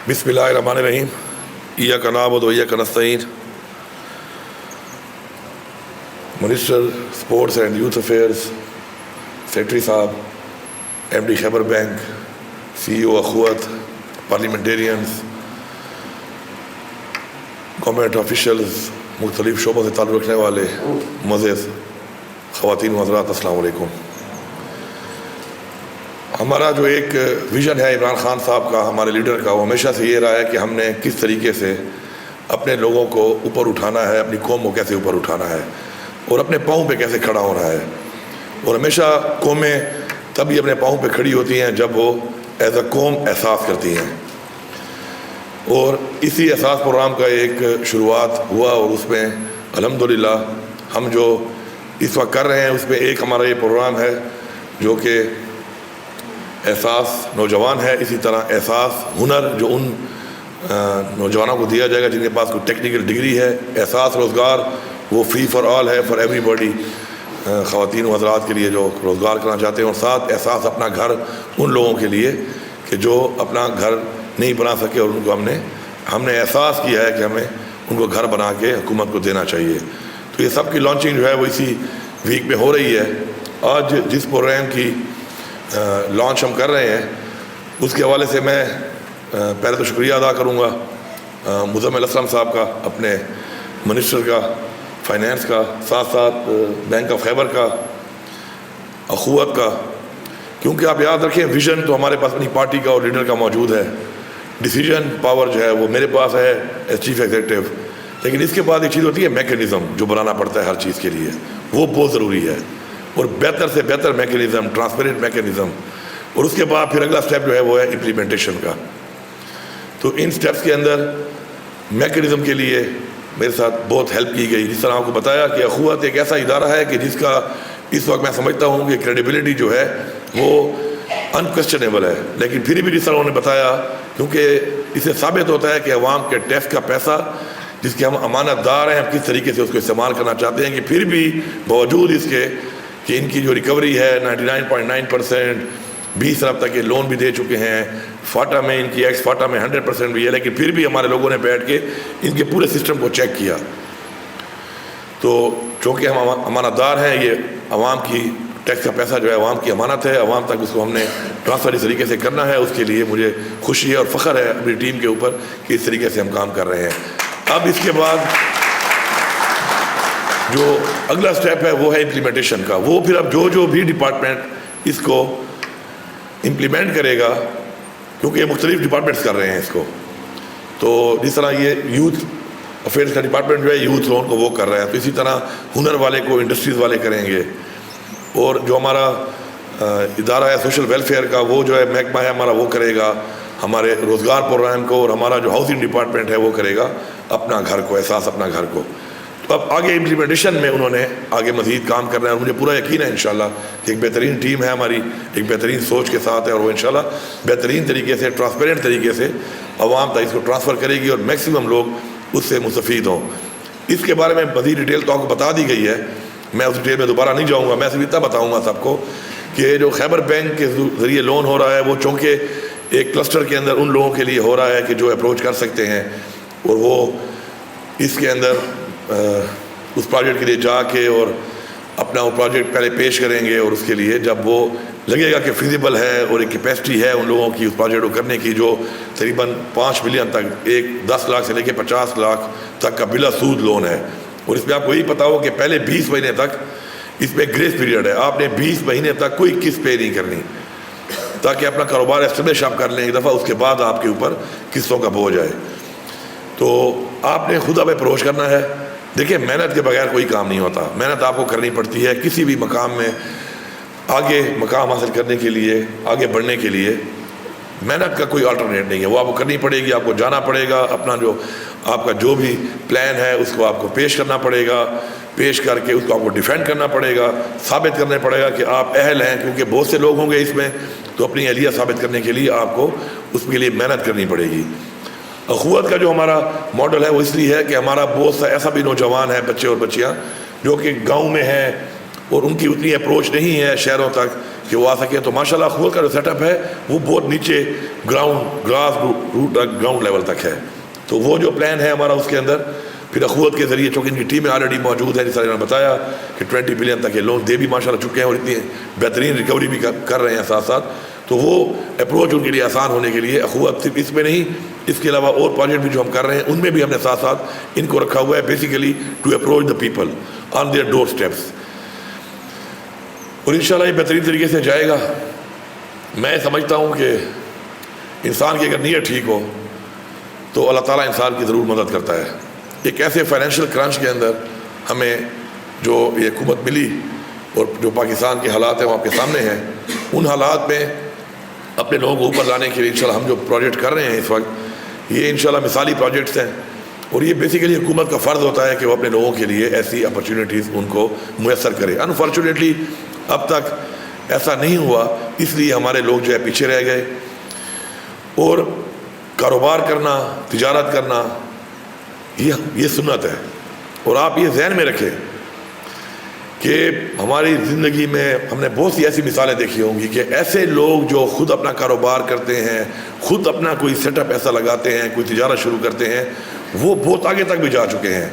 بسم اللہ الرحمن الرحیم ایاک نعبد و ایاک نستعین. Minister sports and youth affairs secretary صاحب، M D Khyber bank, C E O Akhuwat, parliamentarians, government officials, مختلف شعبوں سے تعلق رکھنے والے معزز خواتین و حضرات، السلام علیکم. ہمارا جو ایک ویژن ہے عمران خان صاحب کا، ہمارے لیڈر کا، وہ ہمیشہ سے یہ رہا ہے کہ ہم نے کس طریقے سے اپنے لوگوں کو اوپر اٹھانا ہے، اپنی قوم کو کیسے اوپر اٹھانا ہے اور اپنے پاؤں پہ کیسے کھڑا ہونا ہے. اور ہمیشہ قومیں تبھی اپنے پاؤں پہ کھڑی ہوتی ہیں جب وہ ایز اے قوم احساس کرتی ہیں. اور اسی احساس پروگرام کا ایک شروعات ہوا اور اس میں الحمدللہ ہم جو اس وقت کر رہے ہیں اس میں ایک ہمارا یہ پروگرام ہے جو کہ احساس نوجوان ہے. اسی طرح احساس ہنر جو ان نوجوانوں کو دیا جائے گا جن کے پاس کوئی ٹیکنیکل ڈگری ہے. احساس روزگار وہ فری فار آل ہے، فار ایوری باڈی، خواتین و حضرات کے لیے جو روزگار کرنا چاہتے ہیں. اور ساتھ احساس اپنا گھر ان لوگوں کے لیے کہ جو اپنا گھر نہیں بنا سکے اور ان کو ہم نے احساس کیا ہے کہ ہمیں ان کو گھر بنا کے حکومت کو دینا چاہیے. تو یہ سب کی لانچنگ جو ہے وہ اسی ویک میں ہو رہی ہے. آج جس پروگرام کی لانچ ہم کر رہے ہیں اس کے حوالے سے میں پہلے تو شکریہ ادا کروں گا مزمل اسلم صاحب کا، اپنے منسٹر کا فائنینس کا، ساتھ ساتھ بینک آف خیبر کا، اخوت کا. کیونکہ آپ یاد رکھیں ویژن تو ہمارے پاس اپنی پارٹی کا اور لیڈر کا موجود ہے، ڈیسیجن پاور جو ہے وہ میرے پاس ہے ایز چیف ایگزیکٹو. لیکن اس کے بعد ایک چیز ہوتی ہے میکینزم جو بنانا پڑتا ہے ہر چیز کے لیے، وہ بہت ضروری ہے. اور بہتر سے بہتر میکینزم، ٹرانسپیرنٹ میکینزم. اور اس کے بعد پھر اگلا سٹیپ جو ہے وہ ہے امپلیمنٹیشن کا. تو ان سٹیپس کے اندر میکینزم کے لیے میرے ساتھ بہت ہیلپ کی گئی. جس طرح آپ کو بتایا کہ اخوت ایک ایسا ادارہ ہے کہ جس کا اس وقت میں سمجھتا ہوں کہ کریڈیبلٹی جو ہے وہ انکویسچنیبل ہے. لیکن پھر بھی جس طرح انہوں نے بتایا، کیونکہ اس سے ثابت ہوتا ہے کہ عوام کے ٹیکس کا پیسہ جس کے ہم امانت دار ہیں، ہم کس طریقے سے اس کو استعمال کرنا چاہتے ہیں، کہ پھر بھی باوجود اس کے کہ ان کی جو ریکوری ہے 99.9%، 20 ارب تک کے لون بھی دے چکے ہیں. فاٹا میں ان کی ایکس فاٹا میں 100% بھی ہے، لیکن پھر بھی ہمارے لوگوں نے بیٹھ کے ان کے پورے سسٹم کو چیک کیا. تو چونکہ ہم امانت دار ہیں، یہ عوام کی ٹیکس کا پیسہ جو ہے عوام کی امانت ہے، عوام تک اس کو ہم نے ٹرانسفر اس طریقے سے کرنا ہے. اس کے لیے مجھے خوشی ہے اور فخر ہے اپنی ٹیم کے اوپر کہ اس طریقے سے ہم کام کر رہے ہیں. اب اس کے بعد جو اگلا سٹیپ ہے وہ ہے امپلیمنٹیشن کا. وہ پھر اب جو بھی ڈپارٹمنٹ اس کو امپلیمنٹ کرے گا، کیونکہ یہ مختلف ڈپارٹمنٹس کر رہے ہیں اس کو. تو جس طرح یہ یوتھ افیئرس کا ڈپارٹمنٹ جو ہے یوتھ لون کو وہ کر رہا ہے، تو اسی طرح ہنر والے کو انڈسٹریز والے کریں گے. اور جو ہمارا ادارہ ہے سوشل ویلفیئر کا، وہ جو ہے محکمہ ہے ہمارا، وہ کرے گا ہمارے روزگار پروگرام کو. اور ہمارا جو ہاؤسنگ ڈپارٹمنٹ ہے وہ کرے گا اپنا گھر کو، احساس اپنا گھر کو. تو اب آگے امپلیمنٹیشن میں انہوں نے آگے مزید کام کرنا ہے، اور مجھے پورا یقین ہے انشاءاللہ ایک بہترین ٹیم ہے ہماری، ایک بہترین سوچ کے ساتھ ہے، اور وہ انشاءاللہ بہترین طریقے سے، ٹرانسپیرنٹ طریقے سے عوام تک اس کو ٹرانسفر کرے گی اور میکسیمم لوگ اس سے مستفید ہوں. اس کے بارے میں مزید ڈیٹیل تو آپ کو بتا دی گئی ہے، میں اس ڈیٹیل میں دوبارہ نہیں جاؤں گا. میں صرف اتنا بتاؤں گا سب کو کہ جو خیبر بینک کے ذریعے لون ہو رہا ہے وہ چونکہ ایک کلسٹر کے اندر ان لوگوں کے لیے ہو رہا ہے کہ جو اپروچ کر سکتے ہیں، اور وہ اس کے اندر اس پروجیکٹ کے لیے جا کے اور اپنا وہ پروجیکٹ پہلے پیش کریں گے. اور اس کے لیے جب وہ لگے گا کہ فیزیبل ہے اور ایک کیپیسٹی ہے ان لوگوں کی اس پروجیکٹ کو کرنے کی، جو تقریباً 5 ملین تک، 10 لاکھ سے لے کے 50 لاکھ تک کا بلا سود لون ہے. اور اس میں آپ کو یہی پتا ہو کہ پہلے 20 مہینے تک اس میں گریس پیریڈ ہے. آپ نے 20 مہینے تک کوئی قسط پے نہیں کرنی تاکہ اپنا کاروبار اسٹیبلش آپ کر لیں ایک دفعہ، اس کے بعد آپ کے اوپر قسطوں کا بوجھ آئے. تو آپ نے خود ہمیں پروش کرنا ہے. دیکھیں محنت کے بغیر کوئی کام نہیں ہوتا، محنت آپ کو کرنی پڑتی ہے کسی بھی مقام میں. آگے مقام حاصل کرنے کے لیے، آگے بڑھنے کے لیے محنت کا کوئی آلٹرنیٹ نہیں ہے، وہ آپ کو کرنی پڑے گی. آپ کو جانا پڑے گا، اپنا جو آپ کا جو بھی پلان ہے اس کو آپ کو پیش کرنا پڑے گا، پیش کر کے اس کو آپ کو ڈیفینڈ کرنا پڑے گا، ثابت کرنا پڑے گا کہ آپ اہل ہیں. کیونکہ بہت سے لوگ ہوں گے اس میں، تو اپنی اہلیت ثابت کرنے کے لیے آپ کو اس کے لیے محنت کرنی پڑے گی. اخوت کا جو ہمارا ماڈل ہے وہ اس لیے ہے کہ ہمارا بہت سا ایسا بھی نوجوان ہے، بچے اور بچیاں جو کہ گاؤں میں ہیں اور ان کی اتنی اپروچ نہیں ہے شہروں تک کہ وہ آ سکے. تو ماشاءاللہ اخوت کا جو سیٹ اپ ہے وہ بہت نیچے گراس روٹ تک, گراؤنڈ لیول تک ہے. تو وہ جو پلان ہے ہمارا اس کے اندر پھر اخوت کے ذریعے, چونکہ ان کی ٹیمیں آلریڈی موجود ہیں, جس طرح نے بتایا کہ 20 بلین تک یہ لون دے بھی ماشاءاللہ چکے ہیں اور اتنی بہترین ریکوری بھی کر رہے ہیں ساتھ ساتھ. تو وہ اپروچ ان کے لیے آسان ہونے کے لیے اخوت صرف اس میں نہیں, اس کے علاوہ اور پروجیکٹ بھی جو ہم کر رہے ہیں ان میں بھی ہم نے ساتھ ساتھ ان کو رکھا ہوا ہے, basically to approach the people on their door steps. اور انشاءاللہ یہ بہترین طریقے سے جائے گا. میں سمجھتا ہوں کہ انسان کی اگر نیت ٹھیک ہو تو اللہ تعالیٰ انسان کی ضرور مدد کرتا ہے. ایک ایسے فائنینشیل کرنچ کے اندر ہمیں جو یہ حکومت ملی اور جو پاکستان کے حالات ہیں وہ آپ کے سامنے ہیں, ان حالات میں اپنے لوگوں کو اوپر لانے کے لیے انشاءاللہ ہم جو پروجیکٹ کر رہے ہیں اس وقت, یہ انشاءاللہ مثالی پروجیکٹس ہیں. اور یہ بیسیکلی حکومت کا فرض ہوتا ہے کہ وہ اپنے لوگوں کے لیے ایسی اپرچونیٹیز ان کو میسر کرے. انفارچونیٹلی اب تک ایسا نہیں ہوا, اس لیے ہمارے لوگ جو ہے پیچھے رہ گئے. اور کاروبار کرنا, تجارت کرنا یہ سنت ہے. اور آپ یہ ذہن میں رکھیں کہ ہماری زندگی میں ہم نے بہت سی ایسی مثالیں دیکھی ہوں گی کہ ایسے لوگ جو خود اپنا کاروبار کرتے ہیں, خود اپنا کوئی سیٹ اپ ایسا لگاتے ہیں, کوئی تجارت شروع کرتے ہیں, وہ بہت آگے تک بھی جا چکے ہیں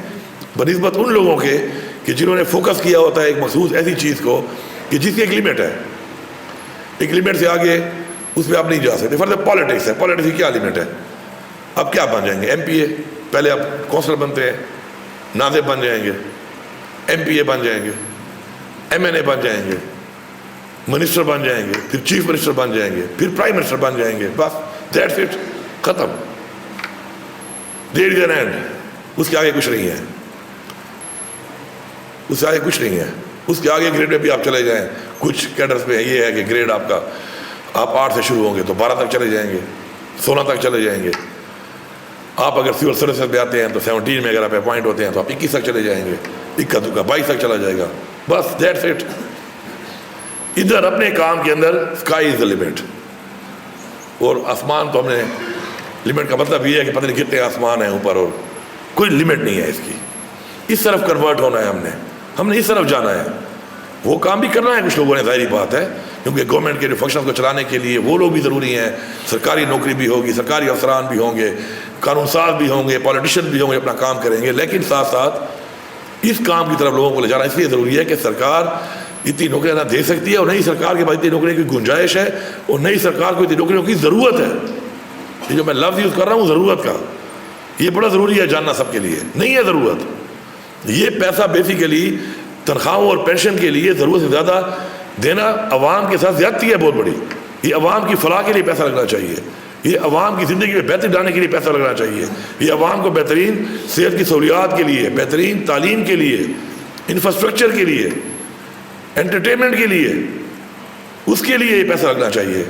بنسبت ان لوگوں کے کہ جنہوں نے فوکس کیا ہوتا ہے ایک مخصوص ایسی چیز کو کہ جس کی ایک لمٹ ہے. ایک لمٹ سے آگے اس پہ آپ نہیں جا سکتے. فرض پالیٹکس ہے, پالیٹکس کی کیا لمٹ ہے؟ اب کیا بن جائیں گے؟ ایم پی اے, پہلے آپ کونسلر بنتے ہیں, ناظر بن جائیں گے, ایم پی اے بن جائیں گے, ایم این اے بن جائیں گے, منسٹر بن جائیں گے, پھر چیف منسٹر بن جائیں گے, پھر پرائم منسٹر بن جائیں گے. بس دیٹس اٹ, ختم. دیر از این اینڈ. اس کے آگے کچھ نہیں ہے, اس سے آگے کچھ نہیں ہے. اس کے آگے گریڈ میں بھی آپ چلے جائیں, کچھ کیڈرز میں یہ ہے کہ گریڈ آپ کا آپ 8 سے شروع ہوں گے تو 12 تک چلے جائیں گے, 16 تک چلے جائیں گے. آپ اگر سول سروسز میں آتے ہیں تو 17 میں اگر آپ اپوائنٹ ہوتے ہیں تو آپ 21 تک چلے جائیں گے, 22 تک چلا جائے گا. بس دیٹس اٹ. ادھر اپنے کام کے اندر اسکائی از دا لمٹ. اور آسمان تو ہم نے, لمٹ کا مطلب یہ ہے کہ پتہ نہیں کتنے آسمان ہیں اوپر اور کوئی لمٹ نہیں ہے اس کی. اس طرف کنورٹ ہونا ہے ہم نے اس طرف جانا ہے. وہ کام بھی کرنا ہے کچھ لوگوں نے, ظاہری بات ہے, کیونکہ گورنمنٹ کے جو فنکشن کو چلانے کے لیے وہ لوگ بھی ضروری ہیں. سرکاری نوکری بھی ہوگی, سرکاری افسران بھی ہوں گے, قانون ساز بھی ہوں گے, پالیٹیشین بھی ہوں گے, اپنا کام کریں گے. لیکن ساتھ ساتھ اس کام کی طرف لوگوں کو لے جانا اس لیے ضروری ہے کہ سرکار اتنی نوکریاں نہ دے سکتی ہے, اور نئی سرکار کے بعد اتنی نوکریوں کی گنجائش ہے, اور نئی سرکار کو اتنی نوکریوں کی ضرورت ہے. یہ جو میں لفظ یوز کر رہا ہوں ضرورت کا, یہ بڑا ضروری ہے جاننا سب کے لیے. نہیں ہے ضرورت, یہ پیسہ بیسیکلی تنخواہوں اور پینشن کے لیے ضرورت سے زیادہ دینا عوام کے ساتھ زیادتی ہے بہت بڑی. یہ عوام کی فلاح کے لیے پیسہ لگنا چاہیے, یہ عوام کی زندگی میں بہتری لانے کے لیے پیسہ لگنا چاہیے, یہ عوام کو بہترین صحت کی سہولیات کے لیے, بہترین تعلیم کے لیے, انفراسٹرکچر کے لیے, انٹرٹینمنٹ کے لیے, اس کے لیے یہ پیسہ لگنا چاہیے.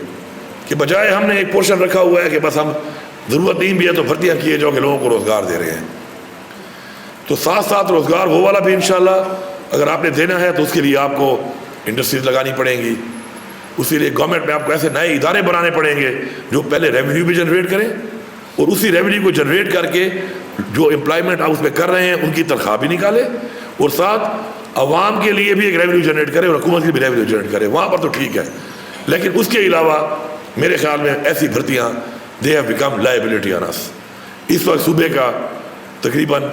کہ بجائے ہم نے ایک پورشن رکھا ہوا ہے کہ بس ہم ضرورت نہیں بھی ہے تو بھرتیاں کیے جاؤ کہ لوگوں کو روزگار دے رہے ہیں. تو ساتھ ساتھ روزگار وہ والا بھی انشاءاللہ اگر آپ نے دینا ہے تو اس کے لیے آپ کو انڈسٹریز لگانی پڑیں گی. اسی لیے گورنمنٹ میں آپ کو ایسے نئے ادارے بنانے پڑیں گے جو پہلے ریونیو بھی جنریٹ کریں, اور اسی ریونیو کو جنریٹ کر کے جو امپلائمنٹ آپ اس میں کر رہے ہیں ان کی تنخواہ بھی نکالے, اور ساتھ عوام کے لیے بھی ایک ریونیو جنریٹ کرے اور حکومت کے لیے بھی ریونیو جنریٹ کرے. وہاں پر تو ٹھیک ہے, لیکن اس کے علاوہ میرے خیال میں ایسی بھرتیاں they have become liability on us. اس وقت صوبے کا تقریباً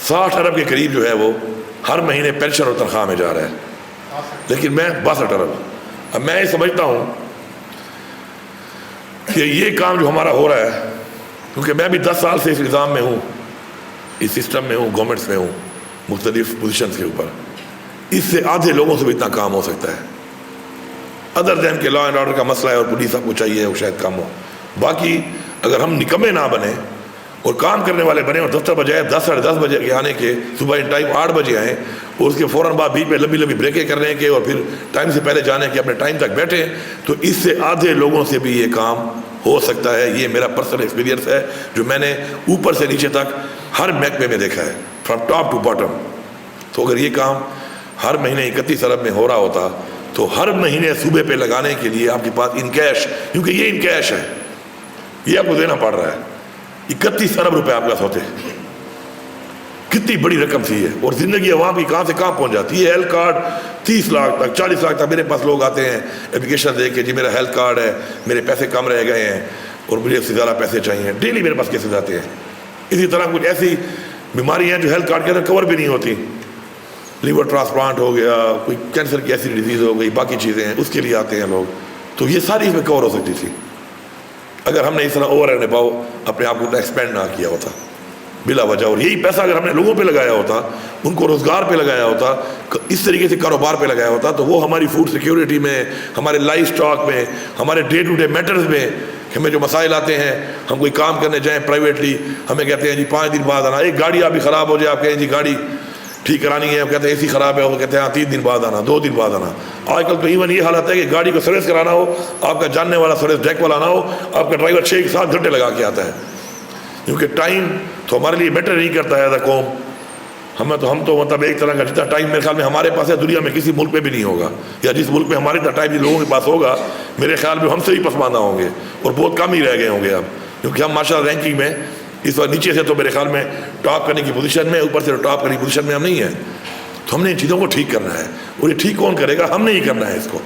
60 ارب کے قریب جو ہے وہ ہر مہینے پینشن اور تنخواہ میں جا رہا ہے, لیکن میں 62 ارب. اب میں یہ سمجھتا ہوں کہ یہ کام جو ہمارا ہو رہا ہے, کیونکہ میں بھی 10 سال سے اس نظام میں ہوں, اس سسٹم میں ہوں, گورنمنٹس میں ہوں, مختلف پوزیشنز کے اوپر, اس سے آدھے لوگوں سے بھی اتنا کام ہو سکتا ہے. ادر دین کہ لا اینڈ آرڈر کا مسئلہ ہے اور پولیس آپ کو چاہیے وہ شاید کم ہو. باقی اگر ہم نکمے نہ بنیں اور کام کرنے والے بنے اور دفتر بجائے 10 ساڑھے 10 بجے کے آنے کے صبح ان ٹائم 8 بجے آئیں, اور اس کے فوراً بعد بیچ میں لمبی لمبی بریکیں کرنے کے اور پھر ٹائم سے پہلے جانے کے اپنے ٹائم تک بیٹھیں, تو اس سے آدھے لوگوں سے بھی یہ کام ہو سکتا ہے. یہ میرا پرسنل ایکسپیرینس ہے جو میں نے اوپر سے نیچے تک ہر محکمے میں دیکھا ہے, فرام ٹاپ ٹو باٹم. تو اگر یہ کام ہر مہینے 31 ارب میں ہو رہا ہوتا تو ہر مہینے صوبے پہ لگانے کے لیے آپ کے پاس ان کیش, کیونکہ یہ ان کیش ہے, یہ آپ کو دینا پڑ رہا ہے, 31 ارب روپے آپ کے پاس ہوتے. کتنی بڑی رقم تھی ہے، اور زندگی عوام کی کہاں سے کہاں پہنچ جاتی ہے۔ ہیلتھ کارڈ 30 لاکھ تک 40 لاکھ تک میرے پاس لوگ آتے ہیں اپلیکیشن دے کے، جی میرا ہیلتھ کارڈ ہے، میرے پیسے کم رہ گئے ہیں اور مجھے اس سے زیادہ پیسے چاہیے، ڈیلی میرے پاس کیسز آتے ہیں۔ اسی طرح کچھ ایسی بیماری ہیں جو ہیلتھ کارڈ کے اندر کور بھی نہیں ہوتی، لیور ٹرانسپلانٹ ہو گیا، کوئی کینسر کی ایسی ڈیزیز ہو گئی، باقی چیزیں ہیں، اس کے لیے آتے ہیں لوگ، تو یہ ساری اس میں کور ہو سکتی تھی اگر ہم نے اس طرح اوور اینڈ اباؤ اپنے آپ کو اتنا ایکسپینڈ نہ کیا ہوتا بلا وجہ۔ اور یہی پیسہ اگر ہم نے لوگوں پہ لگایا ہوتا، ان کو روزگار پہ لگایا ہوتا، اس طریقے سے کاروبار پہ لگایا ہوتا، تو وہ ہماری فوڈ سیکیورٹی میں، ہمارے لائف سٹاک میں، ہمارے ڈے ٹو ڈے میٹرز میں، ہمیں جو مسائل آتے ہیں، ہم کوئی کام کرنے جائیں پرائیویٹلی، ہمیں کہتے ہیں جی 5 دن بعد آنا، ایک گاڑی آپ بھی خراب ہو جائے، آپ کہیں جی گاڑی ٹھیک کرانی ہے، کہتے ہیں اے سی خراب ہے، وہ کہتے ہیں 3 دن بعد آنا، 2 دن بعد آنا۔ آج کل تو ایون یہ حالت ہے کہ گاڑی کو سروس کرانا ہو، آپ کا جاننے والا سروس ڈیک والا نہ ہو، آپ کا ڈرائیور 6-7 گھنٹے لگا کے آتا ہے، کیونکہ ٹائم تو ہمارے لیے میٹر نہیں کرتا ہے ایز اے قوم۔ ہم تو مطلب ایک طرح کا جتنا ٹائم میرے خیال میں ہمارے پاس ہے دنیا میں کسی ملک میں بھی نہیں ہوگا، یا جس ملک میں ہمارے اتنا ٹائم جن لوگوں کے پاس ہوگا میرے خیال میں ہم سے ہی پسماندہ ہوں گے، اور بہت کم ہی رہ گئے ہوں گے اب، کیونکہ ہم ماشاء اللہ رینکنگ میں اس وقت نیچے سے تو میرے خیال میں ٹاپ کرنے کی پوزیشن میں، اوپر سے ٹاپ کرنے کی پوزیشن میں ہم نہیں ہیں۔ تو ہم نے ان چیزوں کو ٹھیک کرنا ہے، اور یہ ٹھیک کون کرے گا؟ ہم نے ہی کرنا ہے اس کو۔